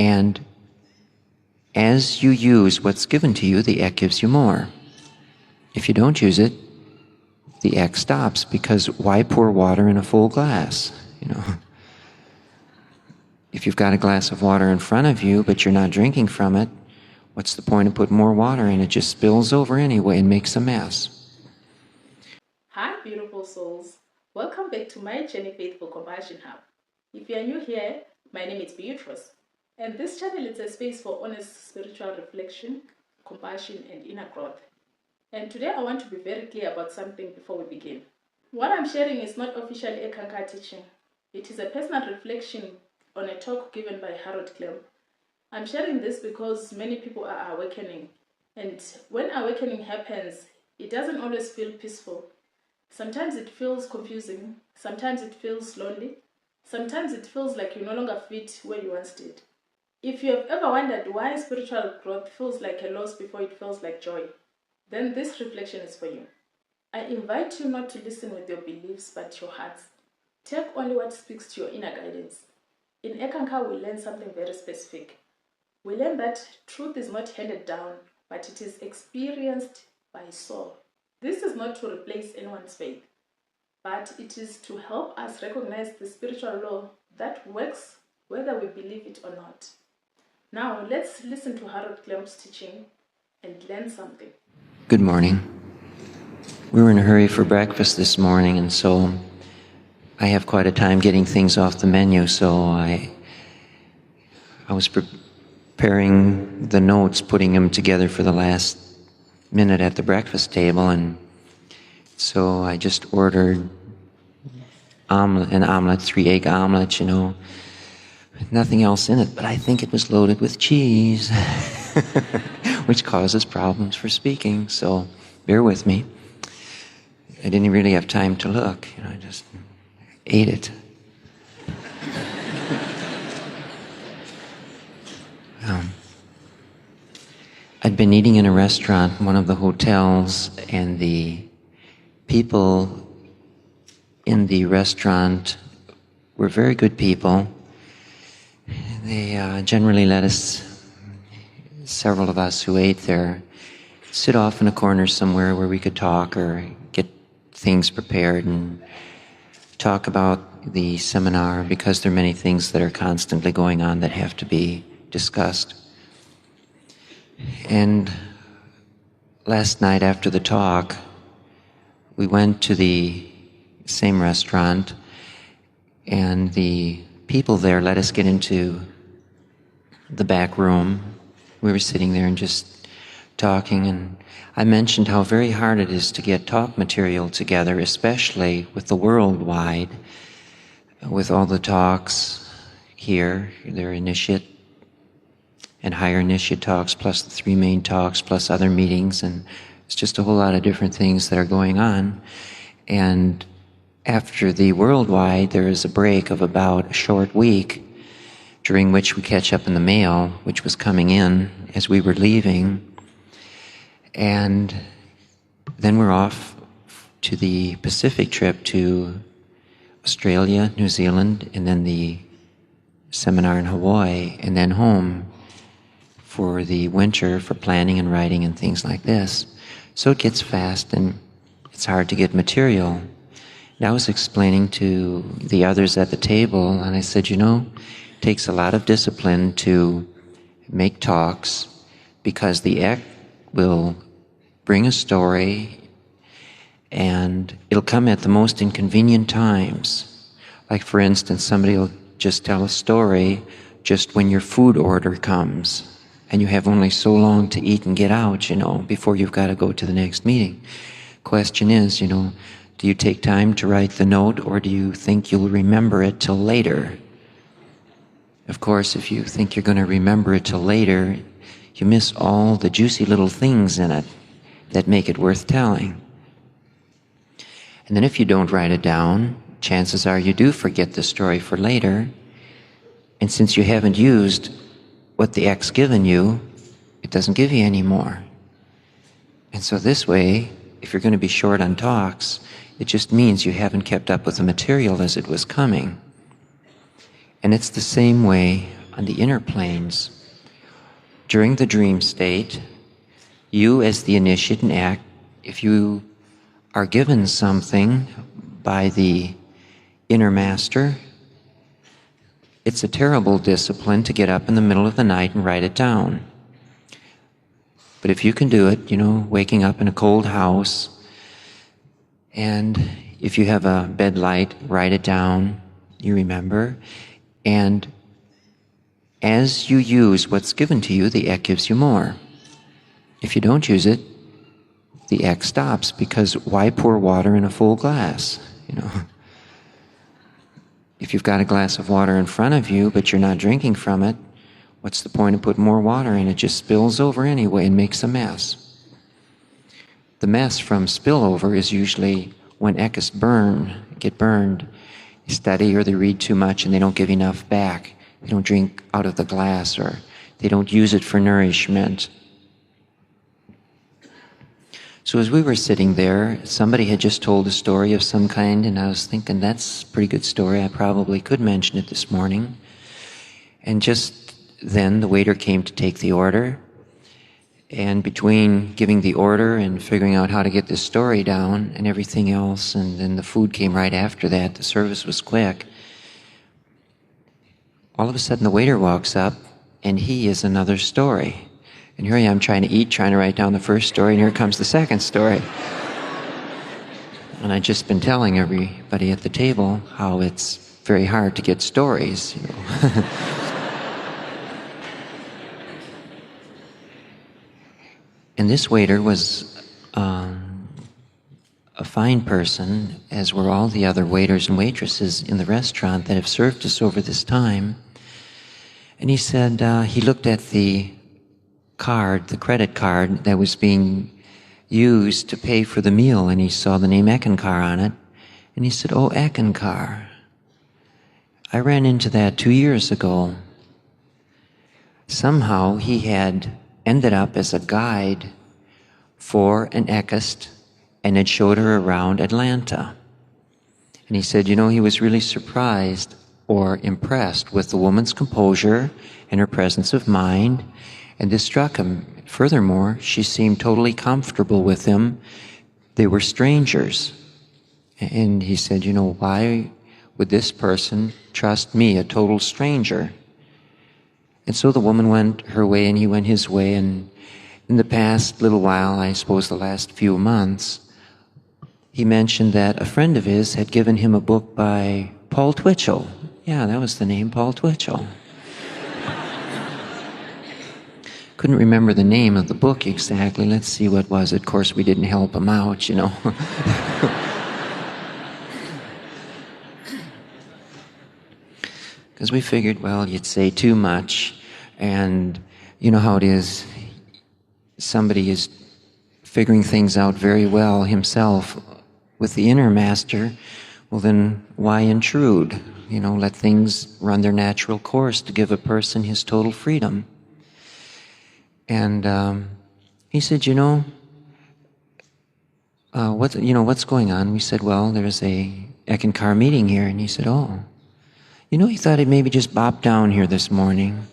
And as you use what's given to you, the Ek gives you more. If you don't use it, the Ek stops, because why pour water in a full glass? If you've got a glass of water in front of you, but you're not drinking from it, what's the point of putting more water in? It just spills over anyway and makes a mess. Hi, beautiful souls. Welcome back to my Journey Faithful Compassion Hub. If you are new here, my name is Beatrice, and this channel is a space for honest spiritual reflection, compassion, and inner growth. And today I want to be very clear about something before we begin. What I'm sharing is not official Eckankar teaching. It is a personal reflection on a talk given by Harold Clem. I'm sharing this because many people are awakening, and when awakening happens, it doesn't always feel peaceful. Sometimes it feels confusing, sometimes it feels lonely, sometimes it feels like you no longer fit where you once did. If you have ever wondered why spiritual growth feels like a loss before it feels like joy, then this reflection is for you. I invite you not to listen with your beliefs but your hearts. Take only what speaks to your inner guidance. In Eckankar, we learn something very specific. We learn that truth is not handed down, but it is experienced by soul. This is not to replace anyone's faith, but it is to help us recognize the spiritual law that works whether we believe it or not. Now, let's listen to Harold Clem's teaching and learn something. Good morning. We were in a hurry for breakfast this morning, and so I have quite a time getting things off the menu, so I was preparing the notes, putting them together for the last minute at the breakfast table, and so I just ordered an omelet, 3-egg omelet, with nothing else in it, but I think it was loaded with cheese, which causes problems for speaking, so bear with me. I didn't really have time to look, I just ate it. I'd been eating in a restaurant in one of the hotels, and the people in the restaurant were very good people. They generally let us, several of us who ate there, sit off in a corner somewhere where we could talk or get things prepared and talk about the seminar, because there are many things that are constantly going on that have to be discussed. And last night after the talk, we went to the same restaurant, and the people there let us get into the back room. We were sitting there and just talking, and I mentioned how very hard it is to get talk material together, especially with the worldwide, with all the talks here, their initiate and higher initiate talks, plus the 3 main talks, plus other meetings, and it's just a whole lot of different things that are going on. And after the worldwide, there is a break of about a short week, during which we catch up in the mail, which was coming in as we were leaving. And then we're off to the Pacific trip to Australia, New Zealand, and then the seminar in Hawaii, and then home for the winter for planning and writing and things like this. So it gets fast and it's hard to get material. And I was explaining to the others at the table, and I said, it takes a lot of discipline to make talks, because the Ek will bring a story and it'll come at the most inconvenient times. Like, for instance, somebody will just tell a story just when your food order comes, and you have only so long to eat and get out, before you've got to go to the next meeting. Question is, do you take time to write the note, or do you think you'll remember it till later? Of course, if you think you're going to remember it till later, you miss all the juicy little things in it that make it worth telling. And then if you don't write it down, chances are you do forget the story for later, and since you haven't used what the Ek's given you, it doesn't give you any more. And so this way, if you're going to be short on talks, it just means you haven't kept up with the material as it was coming. And it's the same way on the inner planes. During the dream state, you as the initiate in act, if you are given something by the inner master, it's a terrible discipline to get up in the middle of the night and write it down. But if you can do it, waking up in a cold house, and if you have a bed light, write it down, you remember, and as you use what's given to you, the Ek gives you more. If you don't use it, the Ek stops, because why pour water in a full glass? If you've got a glass of water in front of you, but you're not drinking from it, what's the point of putting more water in? It just spills over anyway and makes a mess. The mess from spillover is usually when Ekkas get burned, they study or they read too much and they don't give enough back. They don't drink out of the glass, or they don't use it for nourishment. So as we were sitting there, somebody had just told a story of some kind, and I was thinking, that's a pretty good story. I probably could mention it this morning. And just then the waiter came to take the order. And between giving the order and figuring out how to get this story down and everything else, and then the food came right after that, the service was quick. All of a sudden the waiter walks up, and he is another story. And here I am trying to eat, trying to write down the first story, and here comes the second story. And I'd just been telling everybody at the table how it's very hard to get stories. And this waiter was a fine person, as were all the other waiters and waitresses in the restaurant that have served us over this time. And he said, he looked at the credit card that was being used to pay for the meal, and he saw the name Eckankar on it, and he said, "Oh, Eckankar, I ran into that 2 years ago." Somehow he had ended up as a guide for an Eckist and had showed her around Atlanta. And he said, he was really surprised or impressed with the woman's composure and her presence of mind. And this struck him. Furthermore, she seemed totally comfortable with him. They were strangers. And he said, why would this person trust me, a total stranger? And so the woman went her way and he went his way. And in the past little while, I suppose the last few months, he mentioned that a friend of his had given him a book by Paul Twitchell. Yeah, that was the name, Paul Twitchell. Couldn't remember the name of the book exactly. Let's see, what was it? Of course, we didn't help him out, Because we figured, well, you'd say too much, and you know how it is. Somebody is figuring things out very well himself with the inner master. Well, then why intrude? Let things run their natural course to give a person his total freedom. And he said, what's going on? We said, well, there's a Eckankar meeting here. And he said, oh, he thought he'd maybe just bop down here this morning.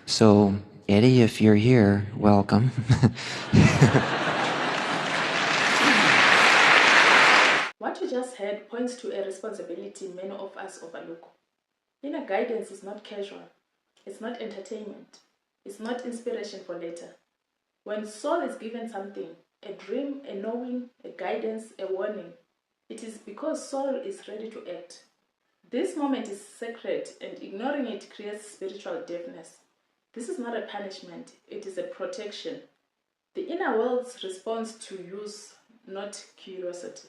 So, Eddie, if you're here, welcome. What you just heard points to a responsibility many of us overlook. Inner guidance is not casual. It's not entertainment. It's not inspiration for later. When soul is given something, a dream, a knowing, a guidance, a warning, it is because soul is ready to act. This moment is sacred, and ignoring it creates spiritual deafness. This is not a punishment, it is a protection. The inner world's response to use, not curiosity.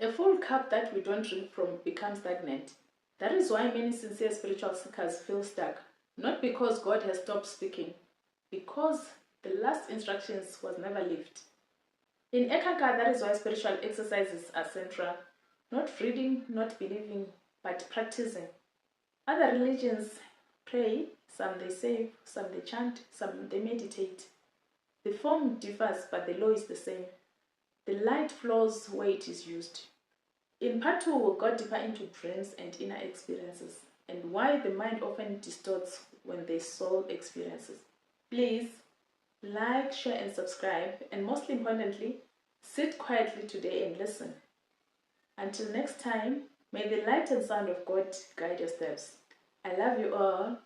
A full cup that we don't drink from becomes stagnant. That is why many sincere spiritual seekers feel stuck. Not because God has stopped speaking, because the last instructions was never lived. In Eckankar, that is why spiritual exercises are central. Not reading, not believing, but practicing. Other religions pray, some they save, some they chant, some they meditate. The form differs, but the law is the same. The light flows where it is used. In part 2, we'll go deeper into dreams and inner experiences, and why the mind often distorts when their soul experiences. Please like, share, and subscribe, and most importantly, sit quietly today and listen. Until next time, may the light and sound of God guide your steps. I love you all.